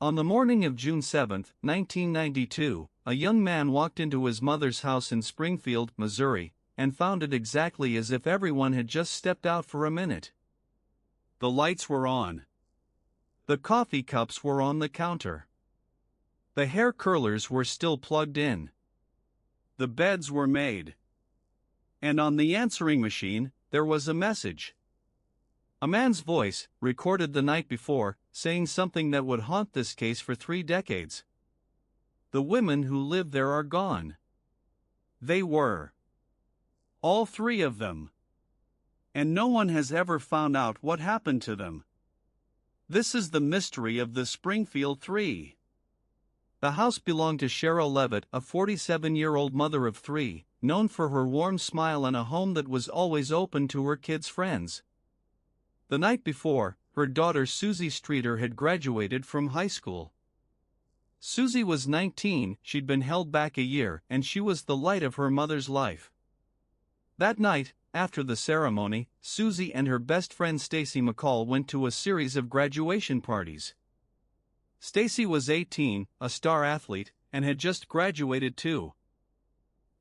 On the morning of June 7, 1992, a young man walked into his mother's house in Springfield, Missouri, and found it exactly as if everyone had just stepped out for a minute. The lights were on. The coffee cups were on the counter. The hair curlers were still plugged in. The beds were made. And on the answering machine, there was a message. A man's voice, recorded the night before, saying something that would haunt this case for 3 decades. The women who lived there are gone. They were. All 3 of them. And no one has ever found out what happened to them. This is the mystery of the Springfield Three. The house belonged to Sherrill Levitt, a 47-year-old mother of 3, known for her warm smile and a home that was always open to her kids' friends. The night before, her daughter Suzie Streeter had graduated from high school. Suzie was 19, she'd been held back a year, and she was the light of her mother's life. That night, after the ceremony, Suzie and her best friend Stacy McCall went to a series of graduation parties. Stacy was 18, a star athlete, and had just graduated too.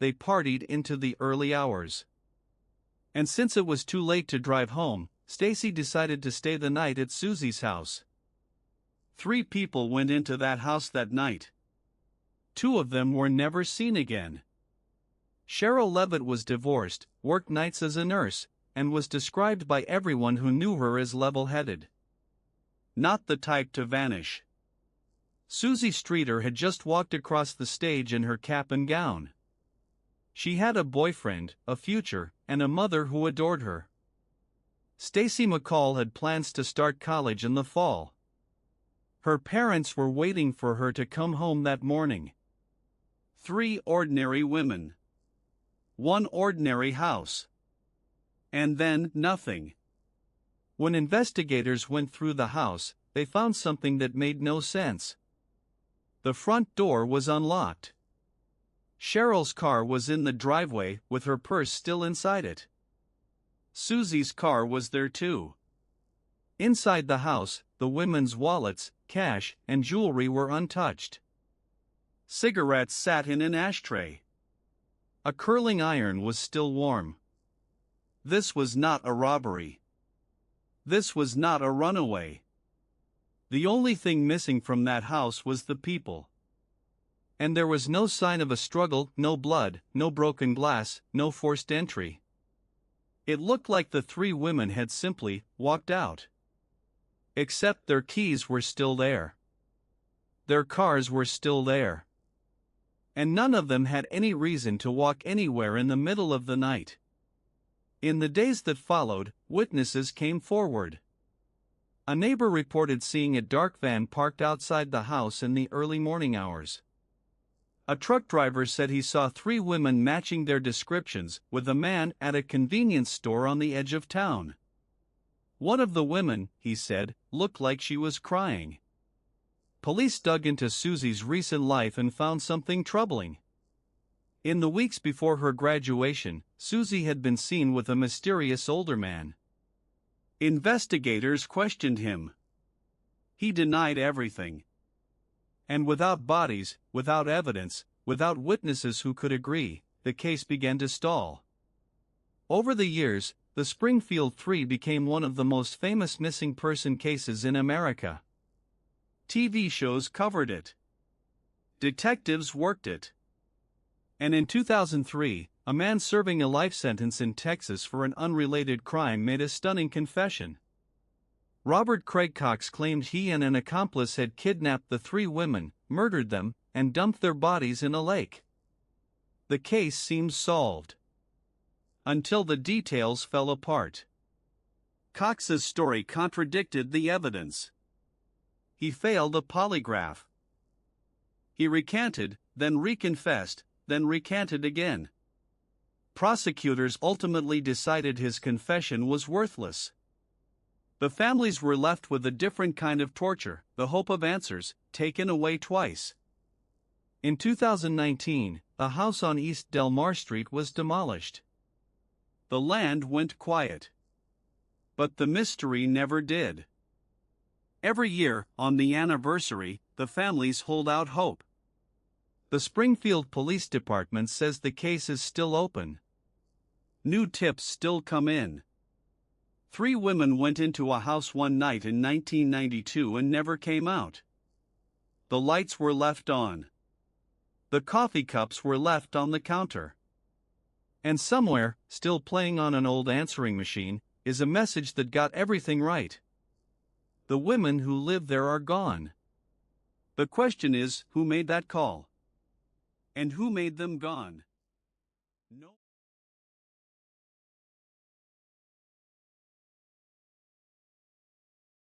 They partied into the early hours. And since it was too late to drive home, Stacy decided to stay the night at Suzie's house. 3 people went into that house that night. 2 of them were never seen again. Sherrill Levitt was divorced, worked nights as a nurse, and was described by everyone who knew her as level-headed. Not the type to vanish. Suzie Streeter had just walked across the stage in her cap and gown. She had a boyfriend, a future, and a mother who adored her. Stacy McCall had plans to start college in the fall. Her parents were waiting for her to come home that morning. 3 ordinary women. 1 ordinary house. And then nothing. When investigators went through the house, they found something that made no sense. The front door was unlocked. Sherrill's car was in the driveway with her purse still inside it. Suzie's car was there too. Inside the house, the women's wallets, cash, and jewelry were untouched. Cigarettes sat in an ashtray. A curling iron was still warm. This was not a robbery. This was not a runaway. The only thing missing from that house was the people. And there was no sign of a struggle, no blood, no broken glass, no forced entry. It looked like the 3 women had simply walked out. Except their keys were still there. Their cars were still there. And none of them had any reason to walk anywhere in the middle of the night. In the days that followed, witnesses came forward. A neighbor reported seeing a dark van parked outside the house in the early morning hours. A truck driver said he saw 3 women matching their descriptions with a man at a convenience store on the edge of town. One of the women, he said, looked like she was crying. Police dug into Suzie's recent life and found something troubling. In the weeks before her graduation, Suzie had been seen with a mysterious older man. Investigators questioned him. He denied everything. And without bodies, without evidence, without witnesses who could agree, the case began to stall. Over the years, the Springfield Three became one of the most famous missing person cases in America. TV shows covered it. Detectives worked it. And in 2003, a man serving a life sentence in Texas for an unrelated crime made a stunning confession. Robert Craig Cox claimed he and an accomplice had kidnapped the 3 women, murdered them, and dumped their bodies in a lake. The case seemed solved. Until the details fell apart. Cox's story contradicted the evidence. He failed a polygraph. He recanted, then reconfessed, then recanted again. Prosecutors ultimately decided his confession was worthless. The families were left with a different kind of torture, the hope of answers, taken away twice. In 2019, a house on East Del Mar Street was demolished. The land went quiet. But the mystery never did. Every year, on the anniversary, the families hold out hope. The Springfield Police Department says the case is still open. New tips still come in. 3 women went into a house one night in 1992 and never came out. The lights were left on. The coffee cups were left on the counter. And somewhere, still playing on an old answering machine, is a message that got everything right. The women who live there are gone. The question is, who made that call? And who made them gone? No.